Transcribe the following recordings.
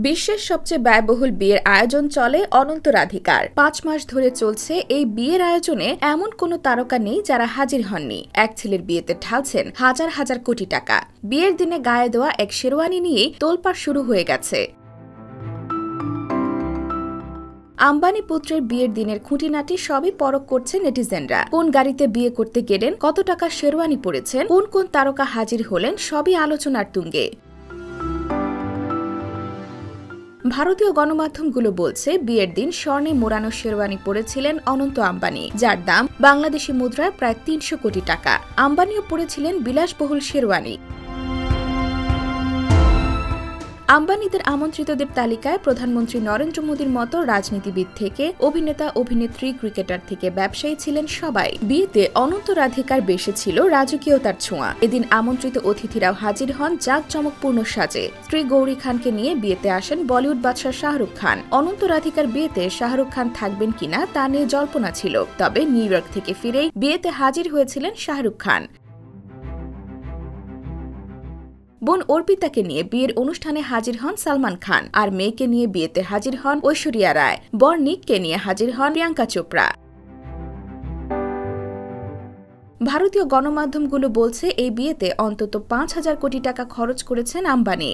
বিশ্বের সবচেয়ে ব্যয়বহুল বিয়ের আয়োজন চলে অনন্ত রাধিকার। ৫ মাস ধরে চলছে এই বিয়ের আয়োজনে এমন কোনো তারকা নেই যারা হাজির হননি। এক ছেলের বিয়েতে ঢালছেন হাজার হাজার কোটি টাকা। বিয়ের দিনে গায়ে দেওয়া এক শেরওয়ানি নিয়েই তোলপাড় শুরু হয়ে গেছে। আম্বানি পুত্রের বিয়ের দিনের খুঁটিনাটি সবই পরখ করছে নেটিজেনরা। কোন গাড়িতে বিয়ে করতে গেলেন, কত টাকা শেরওয়ানি পরেছেন, কোন কোন তারকা হাজির হলেন, সবই আলোচনার তুঙ্গে। ভারতীয় গণমাধ্যমগুলো বলছে বিয়ের দিন স্বর্ণে মোড়ানো শেরওয়ানি পরেছিলেন অনন্ত আম্বানি, যার দাম বাংলাদেশি মুদ্রায় প্রায় ৩০০ কোটি টাকা। আম্বানিও পরেছিলেন বিলাসবহুল শেরওয়ানি। আম্বানিদের আমন্ত্রিতদের তালিকায় প্রধানমন্ত্রী নরেন্দ্র মোদীর মতো রাজনীতিবিদ থেকে অভিনেতা, অভিনেত্রী, ক্রিকেটার থেকে ব্যবসায়ী ছিলেন সবাই। বিয়েতে অনন্ত রাধিকার বেশে ছিল রাজকীয়তার ছোঁয়া। এদিন আমন্ত্রিত অতিথিরাও হাজির হন জাঁকজমকপূর্ণ সাজে। স্ত্রী গৌরী খানকে নিয়ে বিয়েতে আসেন বলিউড বাদশা শাহরুখ খান। অনন্ত রাধিকার বিয়েতে শাহরুখ খান থাকবেন কিনা তা নিয়ে জল্পনা ছিল, তবে নিউ ইয়র্ক থেকে ফিরেই বিয়েতে হাজির হয়েছিলেন শাহরুখ খান। বোন অর্পিতাকে নিয়ে বিয়ের অনুষ্ঠানে হাজির হন সালমান খান, আর মেয়েকে নিয়ে বিয়েতে হাজির হন ঐশ্বরিয়া রায়। বর নিককে নিয়ে হাজির হন প্রিয়াঙ্কা চোপড়া। ভারতীয় গণমাধ্যমগুলো বলছে এই বিয়েতে অন্তত ৫,০০০ কোটি টাকা খরচ করেছেন Ambani.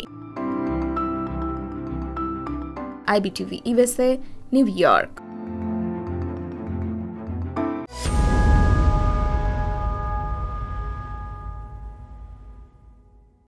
IBTV USA, new York.